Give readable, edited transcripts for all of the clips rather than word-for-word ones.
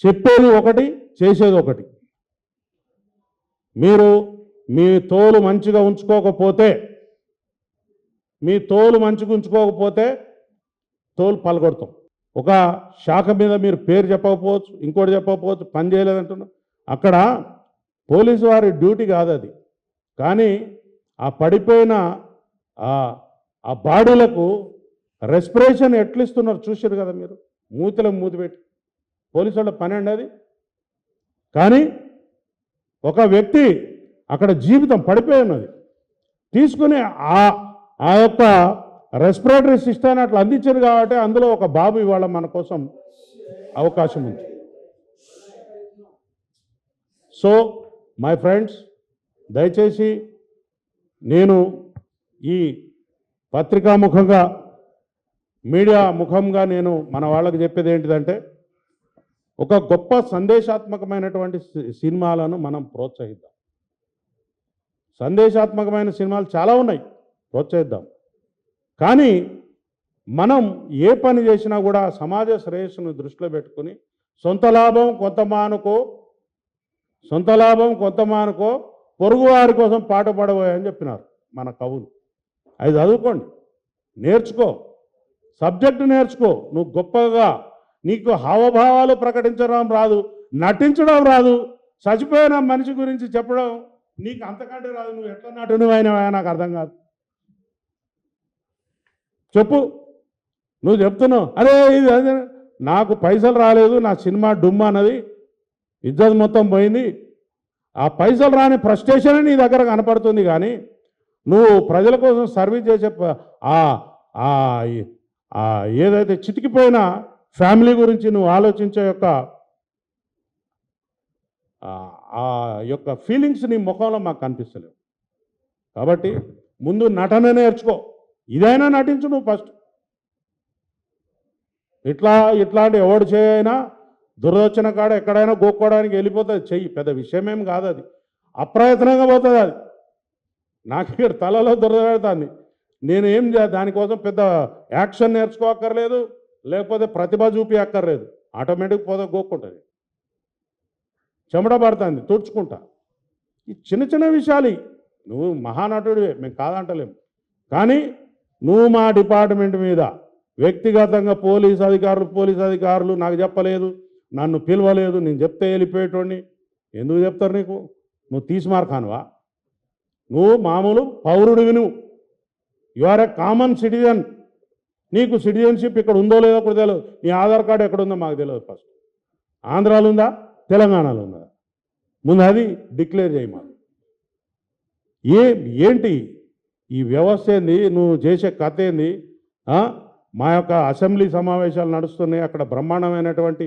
చెప్పేది ఒకటి, చేసేది ఒకటి. మీరు మీ తోలు మంచిగా ఉంచుకోకపోతే, తోలు పలగొడతాం. ఒక శాఖ మీద మీరు పేరు చెప్పకపోవచ్చు, ఇంకోటి చెప్పకపోవచ్చు, పని చేయలేదంటున్నా. అక్కడ పోలీసు వారి డ్యూటీ కాదు అది. కానీ ఆ పడిపోయిన ఆ బాడీలకు రెస్పిరేషన్ ఎట్లు ఇస్తున్నారు చూసారు కదా మీరు, మూతిలో మూతి పెట్టి. పోలీసు వాళ్ళ పని అండి అది. కానీ ఒక వ్యక్తి అక్కడ జీవితం పడిపోయి ఉన్నది, తీసుకుని ఆ యొక్క రెస్పిరేటరీ సిస్టమ్ అట్లా అందించారు కాబట్టి అందులో ఒక బాబు ఇవాళ మన కోసం అవకాశం ఉంది. సో మై ఫ్రెండ్స్, దయచేసి నేను ఈ పత్రికా ముఖంగా, మీడియా ముఖంగా నేను మన వాళ్ళకి చెప్పేది ఏంటిదంటే, ఒక గొప్ప సందేశాత్మకమైనటువంటి సినిమాలను మనం ప్రోత్సహిద్దాం. సందేశాత్మకమైన సినిమాలు చాలా ఉన్నాయి, ప్రోత్సహిద్దాం. కానీ మనం ఏ పని చేసినా కూడా సమాజ శ్రేయస్సును దృష్టిలో పెట్టుకుని సొంత లాభం కొంత మానుకో పొరుగు వారి కోసం పాట పడబోయని చెప్పినారు మన కవులు. అది చదువుకోండి, నేర్చుకో, సబ్జెక్టు నేర్చుకో. నువ్వు గొప్పగా, నీకు హావభావాలు ప్రకటించడం రాదు, నటించడం రాదు, చచ్చిపోయిన మనిషి గురించి చెప్పడం నీకు అంతకంటే రాదు. నువ్వు ఎట్లా నటునివి అయినవా నాకు అర్థం కాదు. చెప్పు, నువ్వు చెప్తున్నావు అరే ఇది అదే, నాకు పైసలు రాలేదు, నా సినిమా డుమ్మా అన్నది, ఇజ్జత్ మొత్తం పోయింది. ఆ పైసలు రాని ఫ్రస్ట్రేషన్ నీ దగ్గర కనపడుతుంది. కానీ నువ్వు ప్రజల కోసం సర్వీస్ చేసే ఏదైతే చితికిపోయిన ఫ్యామిలీ గురించి నువ్వు ఆలోచించే యొక్క ఫీలింగ్స్ నీ ముఖంలో మాకు కనిపిస్తలేవు. కాబట్టి ముందు నటన నేర్చుకో, ఇదైనా నటించు నువ్వు ఫస్ట్. ఇట్లాంటి ఎవడు చేయైనా దురదొచ్చిన కాడ ఎక్కడైనా గోక్కోవడానికి వెళ్ళిపోతుంది, చెయ్యి, పెద్ద విషయమేం కాదు అది. అప్రయత్నంగా పోతుంది అది. నాకు ఇక్కడ తలలో దురదపెడుతుంది. నేనేం దానికోసం పెద్ద యాక్షన్ నేర్చుకోక్కర్లేదు, లేకపోతే ప్రతిభ చూపి అక్కర్లేదు. ఆటోమేటిక్ పోతే గోక్కుంటుంది, చెమట పడుతుంది, తుడుచుకుంటా. ఈ చిన్న చిన్న విషయాలు. నువ్వు మహానటుడివే, మేము కాదంటలేము. కానీ నువ్వు మా డిపార్ట్మెంట్ మీద వ్యక్తిగతంగా పోలీస్ అధికారులు నాకు చెప్పలేదు, నన్ను పిలవలేదు, నేను చెప్తే వెళ్ళిపోయేటోడిని. ఎందుకు చెప్తారు నీకు? నువ్వు తీసిమార్కానువా? నువ్వు మామూలు పౌరుడివి. You are a common citizen. నీకు సిటిజన్షిప్ ఇక్కడ ఉందో లేదో కూడా తెలియదు. నీ ఆధార్ కార్డు ఎక్కడుందో మాకు తెలియదు. ఫస్ట్ ఆంధ్రాలో ఉందా, తెలంగాణలో ఉందా? ముందు అది డిక్లేర్ చేయి మాకు. ఏంటి ఈ వ్యవస్థ ఏంది? నువ్వు చేసే కథ ఏంది? మా యొక్క అసెంబ్లీ సమావేశాలు నడుస్తున్నాయి, అక్కడ బ్రహ్మాండమైనటువంటి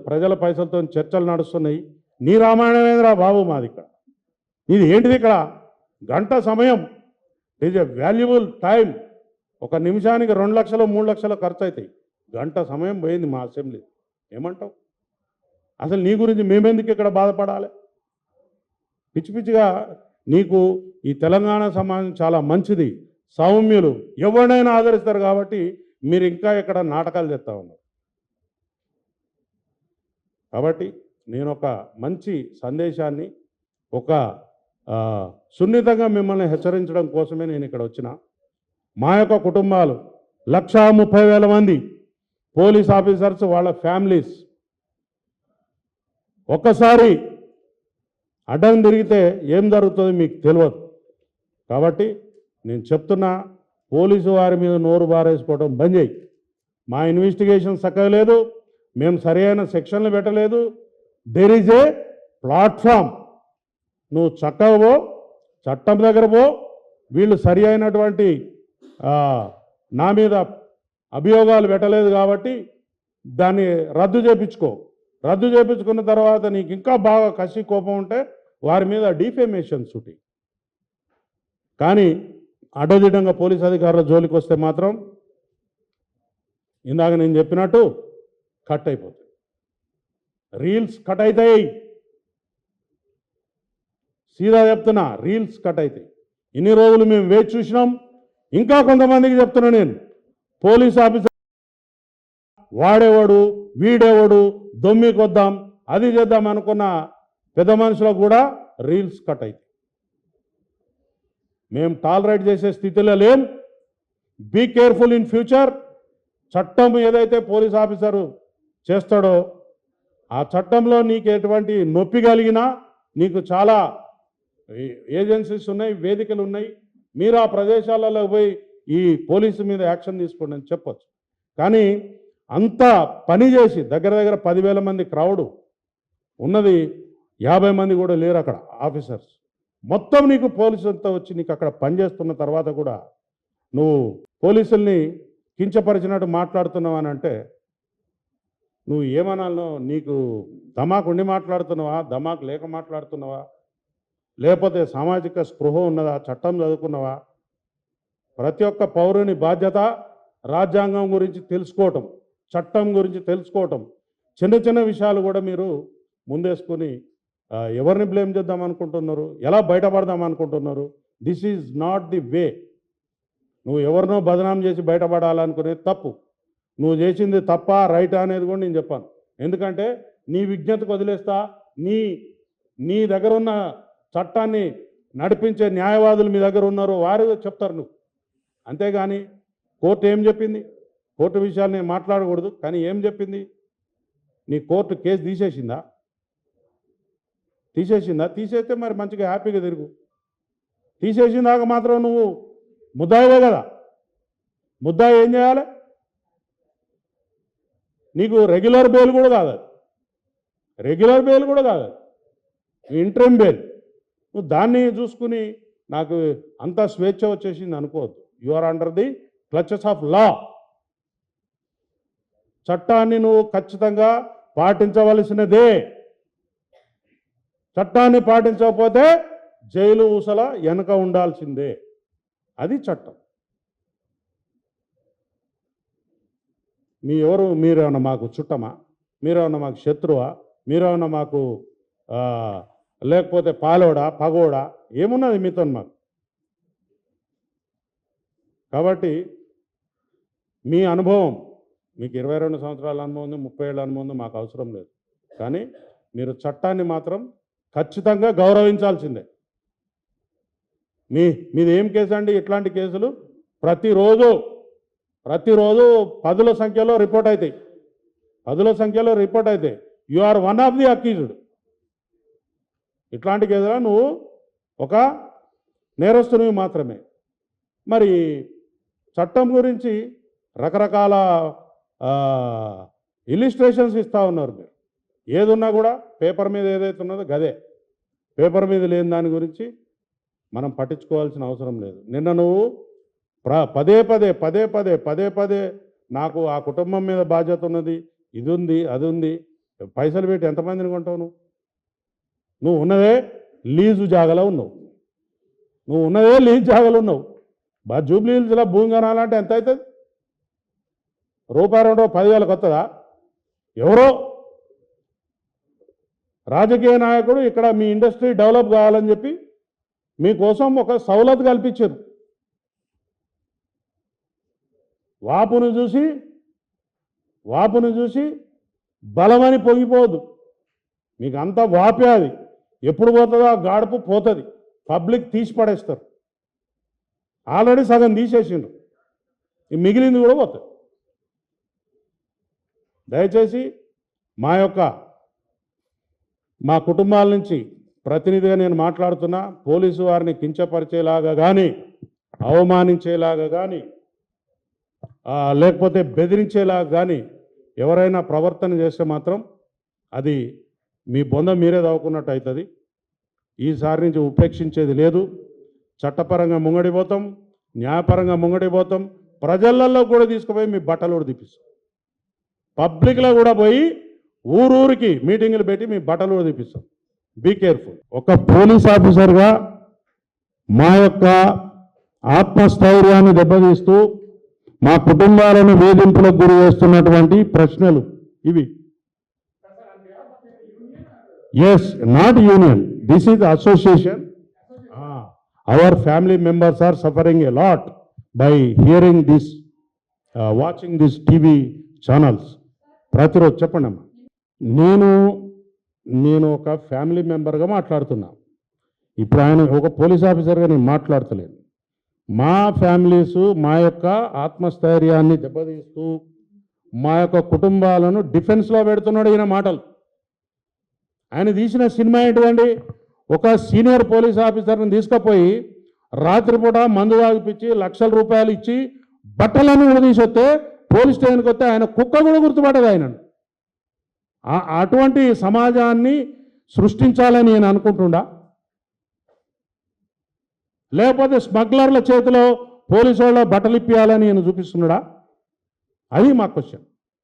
ప్రజల పైసలతో చర్చలు నడుస్తున్నాయి. నీ రామాయణమేంద్రా బాబు మాది ఇక్కడ. ఇది ఏంటిది? ఇక్కడ గంట సమయం, ఈజ్ ఎ వాల్యుబుల్ టైం. ఒక నిమిషానికి 2 లక్షలు 3 లక్షలు ఖర్చు అవుతాయి. గంట సమయం పోయింది మా అసెంబ్లీ. ఏమంటావు? అసలు నీ గురించి మేమెందుకు ఇక్కడ బాధపడాలి? పిచ్చి పిచ్చిగా. నీకు ఈ తెలంగాణ సమాజం చాలా మంచిది, సౌమ్యులు, ఎవరినైనా ఆదరిస్తారు. కాబట్టి మీరు ఇంకా ఇక్కడ నాటకాలు చేస్తూ ఉన్నారు. కాబట్టి నేను ఒక మంచి సందేశాన్ని, ఒక సున్నితంగా మిమ్మల్ని హెచ్చరించడం కోసమే నేను ఇక్కడ వచ్చిన. మా యొక్క కుటుంబాలు 1,30,000 మంది పోలీస్ ఆఫీసర్స్, వాళ్ళ ఫ్యామిలీస్ ఒక్కసారి అడ్డం తిరిగితే ఏం జరుగుతుందో మీకు తెలియదు. కాబట్టి నేను చెప్తున్నా, పోలీసు వారి మీద నోరు బారేసుకోవడం బంద్ చేయి. మా ఇన్వెస్టిగేషన్ చక్కగా లేదు, మేము సరైన సెక్షన్లు పెట్టలేదు. There is a platform. నువ్వు చక్కగా పో, చట్టం దగ్గర పో. వీళ్ళు సరి అయినటువంటి నా మీద అభియోగాలు పెట్టలేదు కాబట్టి దాన్ని రద్దు చేయించుకున్న తర్వాత నీకు ఇంకా బాగా కసి కోపం ఉంటే వారి మీద డిఫేమేషన్ సూటి. కానీ అడ్డదిడ్డంగా పోలీస్ అధికారుల జోలికి వస్తే మాత్రం ఇందాక నేను చెప్పినట్టు కట్ అయిపోతుంది, రీల్స్ కట్ అవుతాయి. సీదా చెప్తున్నా, రీల్స్ కట్ అవుతాయి. ఇన్ని రోజులు మేము వేచి చూసినాం. ఇంకా కొంతమందికి చెప్తున్నా నేను, పోలీస్ ఆఫీసర్ వాడేవాడు వీడేవాడు దొమ్మికొద్దాం అది చేద్దాం అనుకున్న పెద్ద మనుషులకు కూడా రీల్స్ కట్ అవుతాయి. మేము టాలరేట్ చేసే స్థితిలో లేం. Be careful in future. చట్టం ఏదైతే పోలీస్ ఆఫీసరు చేస్తాడో ఆ చట్టంలో నీకు ఎటువంటి నొప్పి కలిగినా నీకు చాలా ఏజెన్సీస్ ఉన్నాయి, వేదికలు ఉన్నాయి, మీరు ఆ ప్రదేశాలలో పోయి ఈ పోలీసు మీద యాక్షన్ తీసుకోండి అని చెప్పచ్చు. కానీ అంత పని చేసి దగ్గర దగ్గర 10,000 మంది క్రౌడ్ ఉన్నది, 50 మంది కూడా లేరు అక్కడ ఆఫీసర్స్. మొత్తం నీకు పోలీసులతో వచ్చి నీకు అక్కడ పనిచేస్తున్న తర్వాత కూడా నువ్వు పోలీసుల్ని కించపరిచినట్టు మాట్లాడుతున్నావు అని అంటే నువ్వు ఏమనాలో? నీకు ధమాకు ఉండి మాట్లాడుతున్నావా, ధమాకు లేక మాట్లాడుతున్నావా, లేకపోతే సామాజిక స్పృహ ఉన్నదా, చట్టం చదువుకున్నావా? ప్రతి ఒక్క పౌరుని బాధ్యత రాజ్యాంగం గురించి తెలుసుకోవటం, చట్టం గురించి తెలుసుకోవటం. చిన్న చిన్న విషయాలు కూడా మీరు ముందేసుకొని ఎవరిని బ్లేమ్ చేద్దాం అనుకుంటున్నారు, ఎలా బయటపడదాం అనుకుంటున్నారు? This is not the way. నువ్వు ఎవరినో బదనాం చేసి బయటపడాలనుకునేది తప్పు. నువ్వు చేసింది తప్ప రైటా అనేది కూడా నేను చెప్పాను. ఎందుకంటే నీ విజ్ఞతకు వదిలేస్తా. నీ దగ్గర ఉన్న చట్టాన్ని నడిపించే న్యాయవాదులు మీ దగ్గర ఉన్నారు, వారు చెప్తారు నువ్వు. అంతేగాని కోర్టు ఏం చెప్పింది? కోర్టు విషయాలు నేను మాట్లాడకూడదు, కానీ ఏం చెప్పింది? నీ కోర్టు కేసు తీసేసిందా? తీసేస్తే మరి మంచిగా హ్యాపీగా తిరుగు. తీసేసిందాక మాత్రం నువ్వు ముద్దాయివే కదా. ముద్దాయి ఏం చేయాలి? నీకు రెగ్యులర్ బెయిల్ కూడా కాదు, ఇంటరిమ్ బెయిల్. నువ్వు దాన్ని చూసుకుని నాకు అంత స్వేచ్ఛ వచ్చేసింది అనుకోవద్దు. You are under the clutches of law. చట్టాన్ని నువ్వు ఖచ్చితంగా పాటించవలసినదే. చట్టాన్ని పాటించకపోతే జైలు ఊసల వెనక ఉండాల్సిందే. అది చట్టం. మీరేమన్నా మాకు చుట్టమా? మీరేమన్నా మాకు శత్రువా? మీరేమన్నా మాకు లేకపోతే పాలోడా పగోడా? ఏమున్నది మీతో మాకు? కాబట్టి మీ అనుభవం, మీకు 22 సంవత్సరాల అనుభవం ఉంది, 30 ఏళ్ళ అనుభవం ఉంది, మాకు అవసరం లేదు. కానీ మీరు చట్టాన్ని మాత్రం ఖచ్చితంగా గౌరవించాల్సిందే. మీది ఏం కేసు అండి? ఇట్లాంటి కేసులు ప్రతిరోజు 10ల సంఖ్యలో రిపోర్ట్ అవుతాయి. You are one of the accused. ఇట్లాంటి కేసులో నువ్వు ఒక నేరస్తునివి మాత్రమే. మరి చట్టం గురించి రకరకాల ఇలిస్ట్రేషన్స్ ఇస్తూ ఉన్నారు మీరు. ఏదున్నా కూడా పేపర్ మీద ఏదైతే ఉన్నదో గదే. పేపర్ మీద లేని దాని గురించి మనం పట్టించుకోవాల్సిన అవసరం లేదు. నిన్న నువ్వు పదే పదే నాకు ఆ కుటుంబం మీద బాధ్యత ఉన్నది, ఇది ఉంది, అది ఉంది, పైసలు పెట్టి ఎంతమందిని కొంటావు? నువ్వు ఉన్నదే లీజు జాగలో ఉన్నావు. జూబ్లీ హిల్స్లో భూమి కొనాలంటే ఎంత అవుతుంది? రూపాయి 10,000 వస్తుందా? ఎవరో రాజకీయ నాయకుడు ఇక్కడ మీ ఇండస్ట్రీ డెవలప్ కావాలని చెప్పి మీకోసం ఒక సౌలత్ కల్పించారు. వాపును చూసి బలమని పొంగిపోదు. మీకు అంత వాపే. అది ఎప్పుడు పోతుందో ఆ గాడుపు పోతుంది. పబ్లిక్ తీసి పడేస్తారు. ఆల్రెడీ సగం తీసేసిండ్రు, మిగిలింది కూడా పోతుంది. దయచేసి మా కుటుంబాల నుంచి ప్రతినిధిగా నేను మాట్లాడుతున్నా. పోలీసు వారిని కించపరిచేలాగా కానీ, అవమానించేలాగా కానీ, లేకపోతే బెదిరించేలాగా కానీ ఎవరైనా ప్రవర్తన చేస్తే మాత్రం అది మీ బొంద మీరే దావుకున్నట్టు అవుతుంది. ఈసారి నుంచి ఉపేక్షించేది లేదు. చట్టపరంగా ముంగడిపోతాం, న్యాయపరంగా ముంగడిపోతాం. ప్రజలలో కూడా తీసుకుపోయి మీ బట్టలు కూడా తీపిస్తాం. పబ్లిక్లో కూడా పోయి ఊరూరికి మీటింగులు పెట్టి మీ బట్టలు కూడా తీపిస్తాం. Be careful. ఒక పోలీస్ ఆఫీసర్గా మా యొక్క ఆత్మస్థైర్యాన్ని దెబ్బతీస్తూ మా కుటుంబాలను వేధింపులకు గురి చేస్తున్నటువంటి ప్రశ్నలు ఇవి. Yes, not union, this is association. Our family members are suffering a lot by hearing this, watching these TV channels. ప్రతిరోజు చెప్పండి అమ్మా. నేను ఒక ఫ్యామిలీ మెంబర్గా మాట్లాడుతున్నా. ఇప్పుడు ఆయన ఒక పోలీస్ ఆఫీసర్గా నేను మాట్లాడతలేను. మా ఫ్యామిలీసు మా యొక్క ఆత్మస్థైర్యాన్ని దెబ్బతీస్తూ మా యొక్క కుటుంబాలను డిఫెన్స్లో పెడుతున్నాడు ఈయన మాటలు. ఆయన తీసిన సినిమా ఏంటిదండి? ఒక సీనియర్ పోలీస్ ఆఫీసర్ని తీసుకుపోయి రాత్రిపూట మందు తాగిపించి లక్షల రూపాయలు ఇచ్చి బట్టలను కూడా తీసుకొస్తే పోలీస్ స్టేషన్కి వస్తే ఆయన కుక్క కూడా గుర్తుపట్టదు ఆయనను. అటువంటి సమాజాన్ని సృష్టించాలని నేను అనుకుంటుండా, లేకపోతే స్మగ్లర్ల చేతిలో పోలీసు వాళ్ళ బట్టలు ఇప్పియాలని నేను చూపిస్తున్నాడా? అది మా క్వశ్చన్.